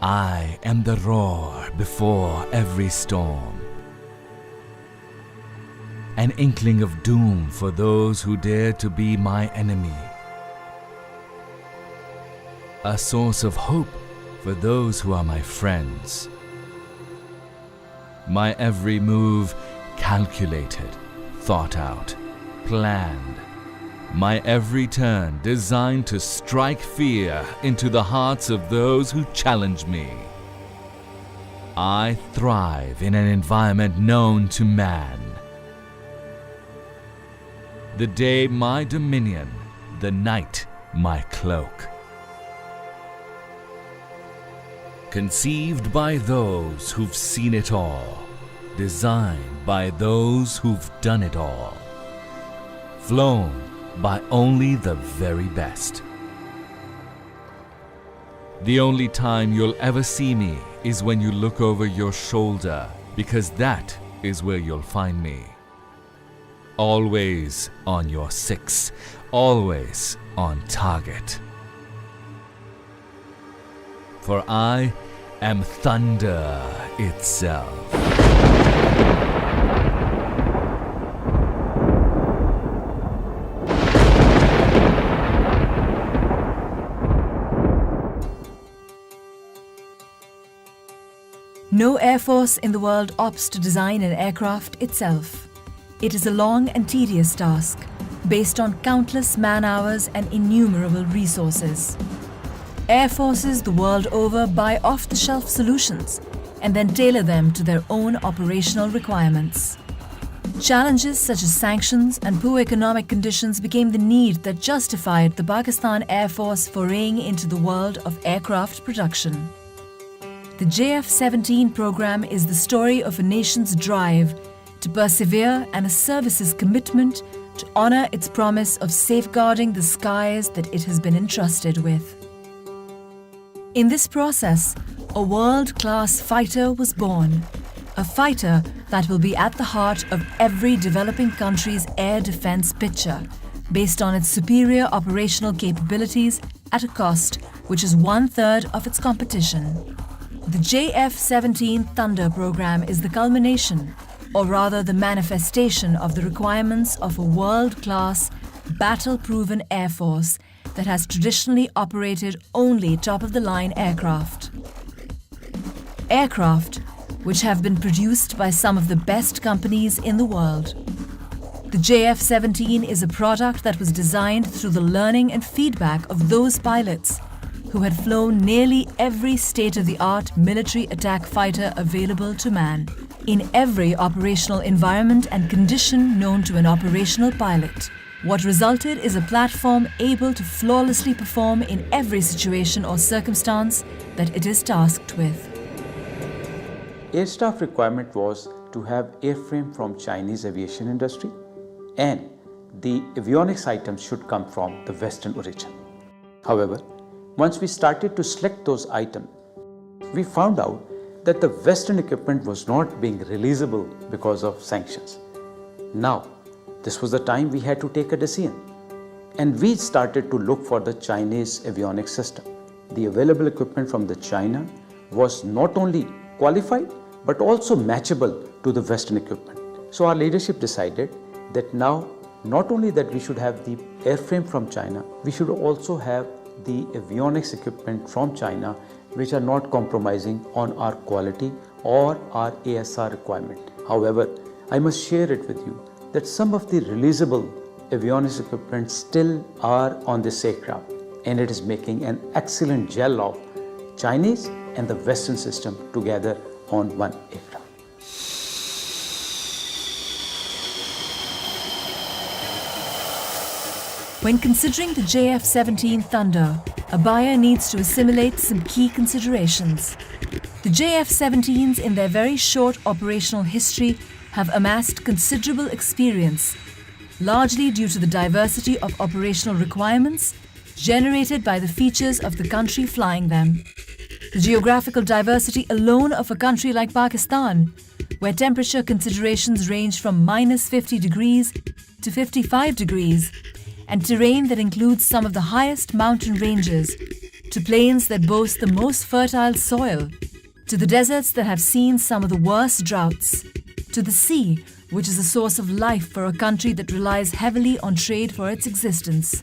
I am the roar before every storm, an inkling of doom for those who dare to be my enemy, a source of hope for those who are my friends. My every move calculated, thought out, planned. My every turn designed to strike fear into the hearts of those who challenge me. I thrive in an environment known to man. The day my dominion, the night my cloak. Conceived by those who've seen it all, designed by those who've done it all, flown by only the very best. The only time you'll ever see me is when you look over your shoulder, because that is where you'll find me. Always on your six, always on target. For I am thunder itself. No air force in the world opts to design an aircraft itself. It is a long and tedious task, based on countless man-hours and innumerable resources. Air forces the world over buy off-the-shelf solutions and then tailor them to their own operational requirements. Challenges such as sanctions and poor economic conditions became the need that justified the Pakistan Air Force foraying into the world of aircraft production. The JF-17 program is the story of a nation's drive to persevere and a service's commitment to honor its promise of safeguarding the skies that it has been entrusted with. In this process, a world-class fighter was born, a fighter that will be at the heart of every developing country's air defense picture, based on its superior operational capabilities at a cost which is 1/3 of its competition. The JF-17 Thunder program is the culmination, or rather the manifestation of the requirements of a world-class, battle-proven air force that has traditionally operated only top-of-the-line aircraft. Aircraft which have been produced by some of the best companies in the world. The JF-17 is a product that was designed through the learning and feedback of those pilots who had flown nearly every state-of-the-art military attack fighter available to man, in every operational environment and condition known to an operational pilot. What resulted is a platform able to flawlessly perform in every situation or circumstance that it is tasked with. Air staff requirement was to have airframe from Chinese aviation industry, and the avionics items should come from the Western origin. However, once we started to select those items, we found out that the Western equipment was not being releasable because of sanctions. Now, this was the time we had to take a decision, and we started to look for the Chinese avionics system. The available equipment from the China was not only qualified but also matchable to the Western equipment. So our leadership decided that now not only that we should have the airframe from China, we should also have the avionics equipment from China, which are not compromising on our quality or our ASR requirement. However, I must share it with you that some of the releasable avionics equipment still are on this aircraft, and it is making an excellent gel of Chinese and the Western system together on one aircraft. When considering the JF-17 Thunder, a buyer needs to assimilate some key considerations. The JF-17s, in their very short operational history, have amassed considerable experience, largely due to the diversity of operational requirements generated by the features of the country flying them. The geographical diversity alone of a country like Pakistan, where temperature considerations range from -50 degrees to 55 degrees, and terrain that includes some of the highest mountain ranges, to plains that boast the most fertile soil, to the deserts that have seen some of the worst droughts, to the sea, which is a source of life for a country that relies heavily on trade for its existence.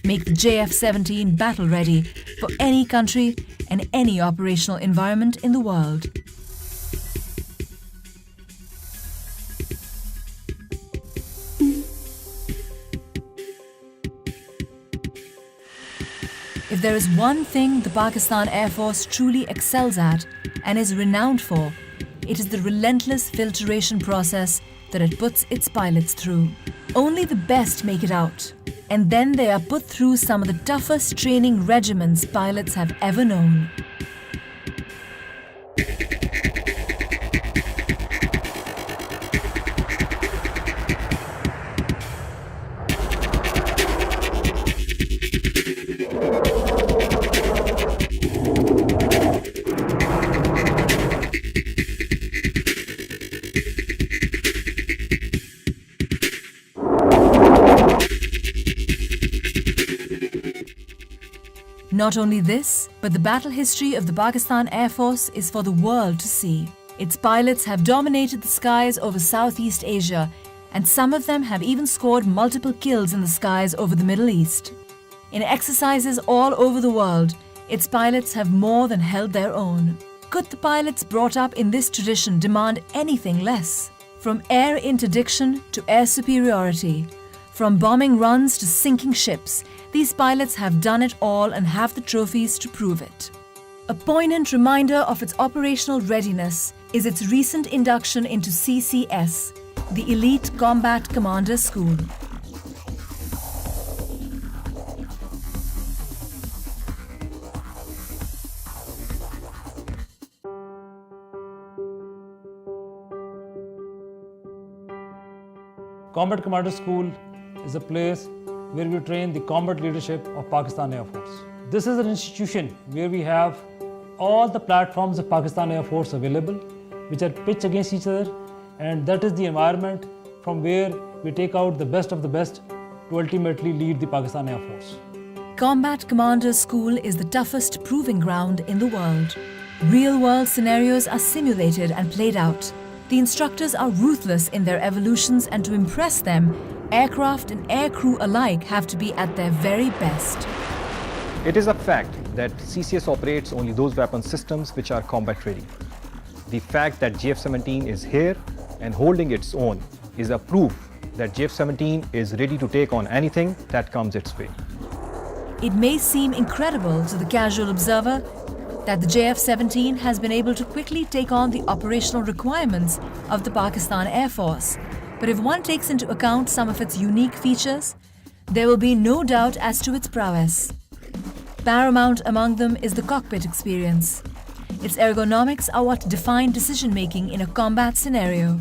Make the JF-17 battle ready for any country and any operational environment in the world. If there is one thing the Pakistan Air Force truly excels at and is renowned for, it is the relentless filtration process that it puts its pilots through. Only the best make it out, and then they are put through some of the toughest training regimens pilots have ever known. Not only this, but the battle history of the Pakistan Air Force is for the world to see. Its pilots have dominated the skies over Southeast Asia, and some of them have even scored multiple kills in the skies over the Middle East. In exercises all over the world, its pilots have more than held their own. Could the pilots brought up in this tradition demand anything less? From air interdiction to air superiority, from bombing runs to sinking ships, these pilots have done it all and have the trophies to prove it. A poignant reminder of its operational readiness is its recent induction into CCS, the Elite Combat Commander School. Combat Commander School is a place where we train the combat leadership of Pakistan Air Force. This is an institution where we have all the platforms of Pakistan Air Force available, which are pitched against each other, and that is the environment from where we take out the best of the best to ultimately lead the Pakistan Air Force. Combat Commander School is the toughest proving ground in the world. Real-world scenarios are simulated and played out. The instructors are ruthless in their evolutions, and to impress them, aircraft and aircrew alike have to be at their very best. It is a fact that CCS operates only those weapon systems which are combat ready. The fact that JF-17 is here and holding its own is a proof that JF-17 is ready to take on anything that comes its way. It may seem incredible to the casual observer that the JF-17 has been able to quickly take on the operational requirements of the Pakistan Air Force. But if one takes into account some of its unique features, there will be no doubt as to its prowess. Paramount among them is the cockpit experience. Its ergonomics are what define decision-making in a combat scenario.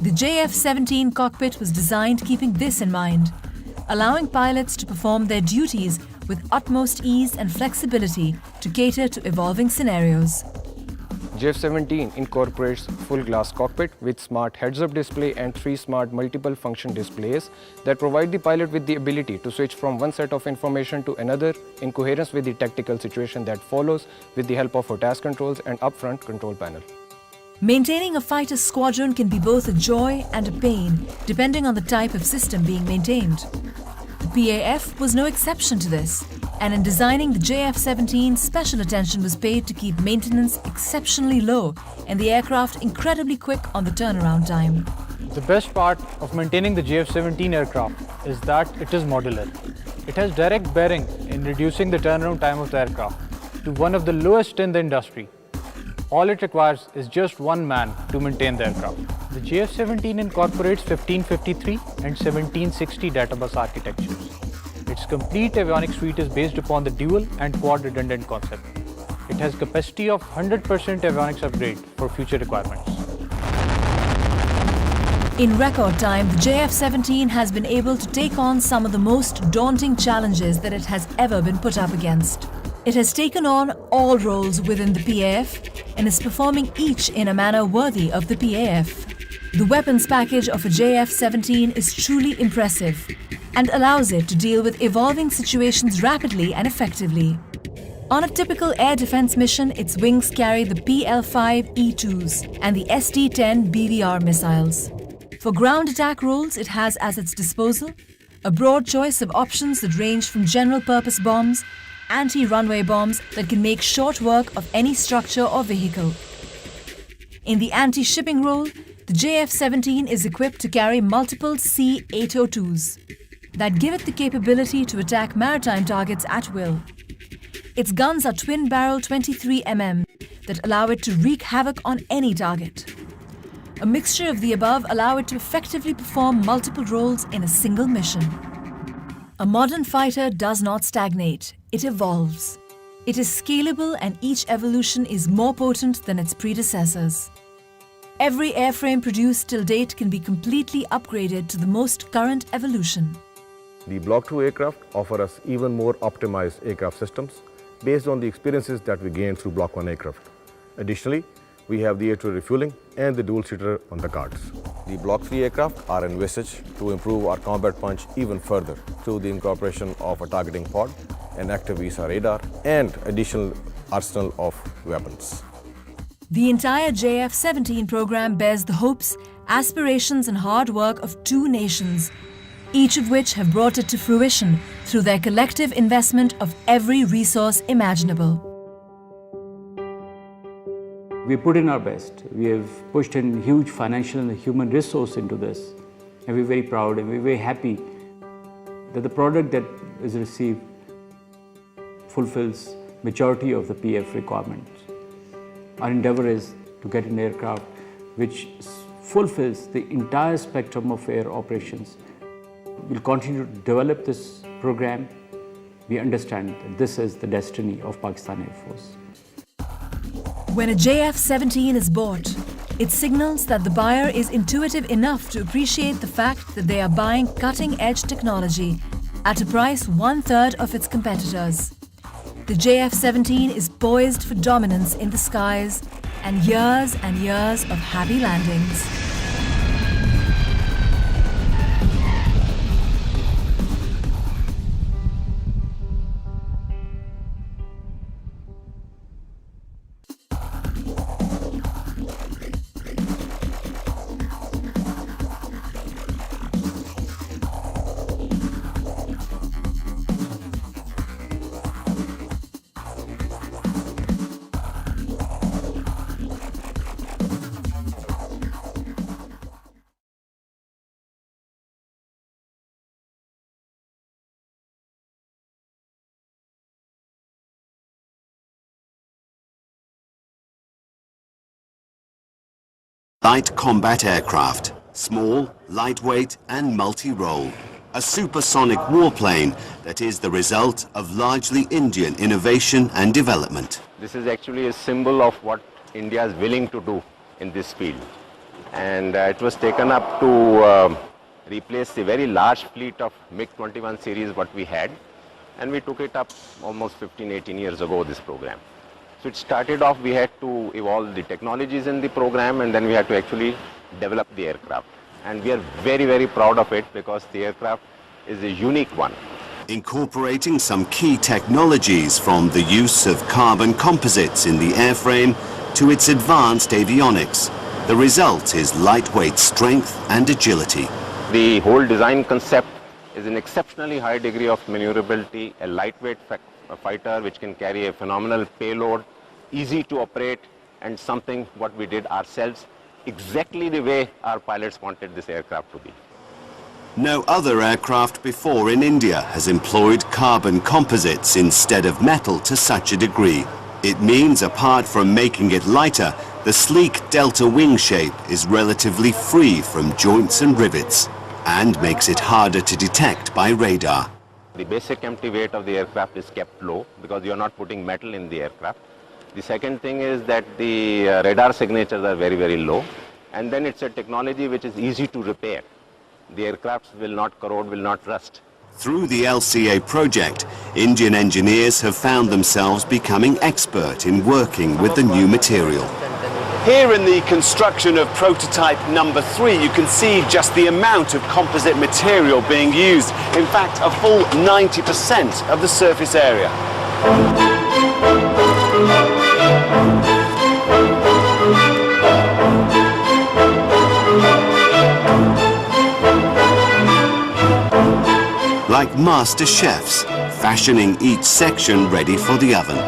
The JF-17 cockpit was designed keeping this in mind, allowing pilots to perform their duties with utmost ease and flexibility to cater to evolving scenarios. JF-17 incorporates full glass cockpit with smart heads-up display and 3 smart multiple function displays that provide the pilot with the ability to switch from one set of information to another in coherence with the tactical situation that follows with the help of a task controls and upfront control panel. Maintaining a fighter squadron can be both a joy and a pain, depending on the type of system being maintained. The PAF was no exception to this, and in designing the JF-17, special attention was paid to keep maintenance exceptionally low and the aircraft incredibly quick on the turnaround time. The best part of maintaining the JF-17 aircraft is that it is modular. It has direct bearing in reducing the turnaround time of the aircraft to one of the lowest in the industry. All it requires is just one man to maintain the aircraft. The JF-17 incorporates 1553 and 1760 databus architectures. Its complete avionics suite is based upon the dual and quad redundant concept. It has capacity of 100% avionics upgrade for future requirements. In record time, the JF-17 has been able to take on some of the most daunting challenges that it has ever been put up against. It has taken on all roles within the PAF and is performing each in a manner worthy of the PAF. The weapons package of a JF-17 is truly impressive and allows it to deal with evolving situations rapidly and effectively. On a typical air defense mission, its wings carry the PL-5E2s and the ST-10 BVR missiles. For ground attack roles, it has as its disposal a broad choice of options that range from general-purpose bombs, anti-runway bombs that can make short work of any structure or vehicle. In the anti-shipping role, the JF-17 is equipped to carry multiple C-802s that give it the capability to attack maritime targets at will. Its guns are twin-barrel 23mm that allow it to wreak havoc on any target. A mixture of the above allow it to effectively perform multiple roles in a single mission. A modern fighter does not stagnate, it evolves. It is scalable and each evolution is more potent than its predecessors. Every airframe produced till date can be completely upgraded to the most current evolution. The Block 2 aircraft offer us even more optimized aircraft systems based on the experiences that we gained through Block 1 aircraft. Additionally, we have the air-to-air refueling and the dual-seater on the cards. The Block 3 aircraft are envisaged to improve our combat punch even further through the incorporation of a targeting pod, an active VSAR radar, and additional arsenal of weapons. The entire JF-17 program bears the hopes, aspirations and hard work of two nations, each of which have brought it to fruition through their collective investment of every resource imaginable. We put in our best. We have pushed in huge financial and human resource into this. And we're very proud and we're very happy that the product that is received fulfills majority of the PF requirements. Our endeavor is to get an aircraft which fulfills the entire spectrum of air operations. We'll continue to develop this program. We understand that this is the destiny of Pakistan Air Force. When a JF-17 is bought, it signals that the buyer is intuitive enough to appreciate the fact that they are buying cutting-edge technology at a price 1/3 of its competitors. The JF-17 is poised for dominance in the skies and years of happy landings. Light combat aircraft, small, lightweight and multi-role. A supersonic warplane that is the result of largely Indian innovation and development. This is actually a symbol of what India is willing to do in this field. And it was taken up to replace the very large fleet of MiG-21 series what we had. And we took it up almost 15-18 years ago, this program. So it started off, we had to evolve the technologies in the program and then we had to actually develop the aircraft. And we are very, very proud of it because the aircraft is a unique one. Incorporating some key technologies from the use of carbon composites in the airframe to its advanced avionics. The result is lightweight strength and agility. The whole design concept is an exceptionally high degree of maneuverability, a lightweight fighter which can carry a phenomenal payload, easy to operate, and something what we did ourselves exactly the way our pilots wanted this aircraft to be. No other aircraft before in India has employed carbon composites instead of metal to such a degree. It means apart from making it lighter, the sleek delta wing shape is relatively free from joints and rivets and makes it harder to detect by radar. The basic empty weight of the aircraft is kept low because you are not putting metal in the aircraft. The second thing is that the radar signatures are very, very low. And then it's a technology which is easy to repair. The aircrafts will not corrode, will not rust. Through the LCA project, Indian engineers have found themselves becoming expert in working with the new material. Here in the construction of prototype number 3, you can see just the amount of composite material being used. In fact, a full 90% of the surface area. Like master chefs, fashioning each section ready for the oven.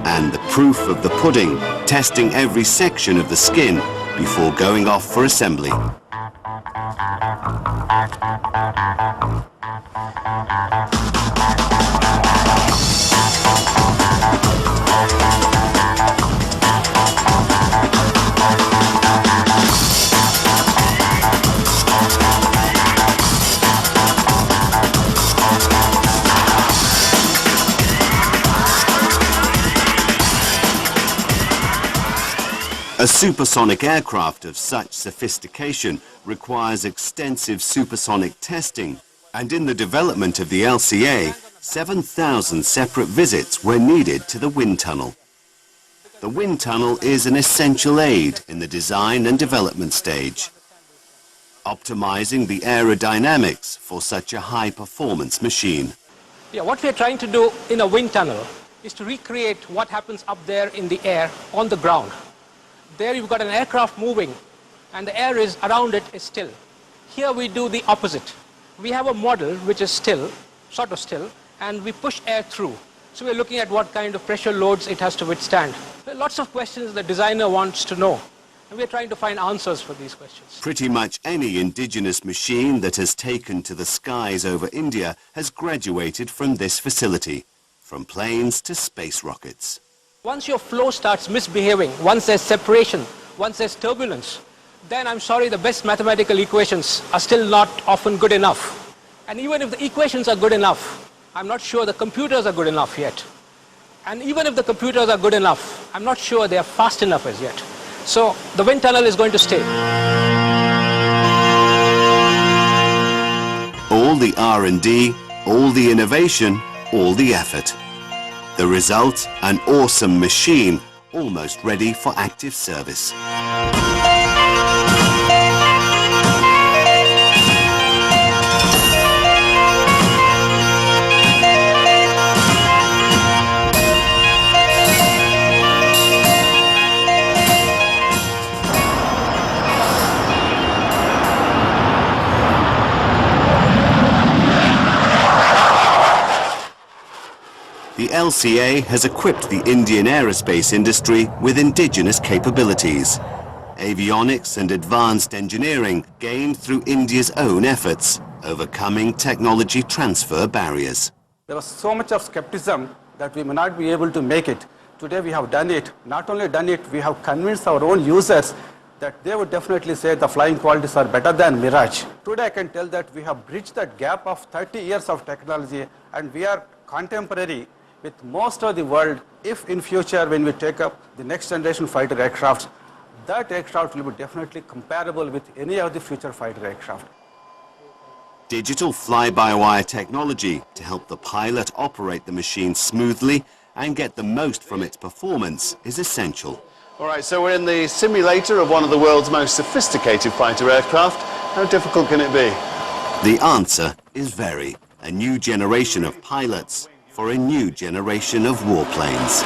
And the proof of the pudding, testing every section of the skin before going off for assembly. A supersonic aircraft of such sophistication requires extensive supersonic testing, and in the development of the LCA, 7,000 separate visits were needed to the wind tunnel. The wind tunnel is an essential aid in the design and development stage, optimizing the aerodynamics for such a high-performance machine. Yeah, what we are trying to do in a wind tunnel is to recreate what happens up there in the air on the ground. There you've got an aircraft moving and the air is around it is still. Here we do the opposite. We have a model which is still, sort of still, and we push air through. So we're looking at what kind of pressure loads it has to withstand. There are lots of questions the designer wants to know, and we're trying to find answers for these questions. Pretty much any indigenous machine that has taken to the skies over India has graduated from this facility, from planes to space rockets. Once your flow starts misbehaving, once there's separation, once there's turbulence, then I'm sorry, the best mathematical equations are still not often good enough. And even if the equations are good enough, I'm not sure the computers are good enough yet. And even if the computers are good enough, I'm not sure they are fast enough as yet. So the wind tunnel is going to stay. All the R&D, all the innovation, all the effort. The result, an awesome machine, almost ready for active service. The LCA has equipped the Indian aerospace industry with indigenous capabilities. Avionics and advanced engineering gained through India's own efforts, overcoming technology transfer barriers. There was so much of skepticism that we may not be able to make it. Today we have done it. Not only done it, we have convinced our own users that they would definitely say the flying qualities are better than Mirage. Today I can tell that we have bridged that gap of 30 years of technology, and we are contemporary with most of the world. If in future when we take up the next generation fighter aircraft, that aircraft will be definitely comparable with any of the future fighter aircraft. Digital fly-by-wire technology to help the pilot operate the machine smoothly and get the most from its performance is essential. All right, so we're in the simulator of one of the world's most sophisticated fighter aircraft. How difficult can it be? The answer is very. A new generation of pilots for a new generation of warplanes.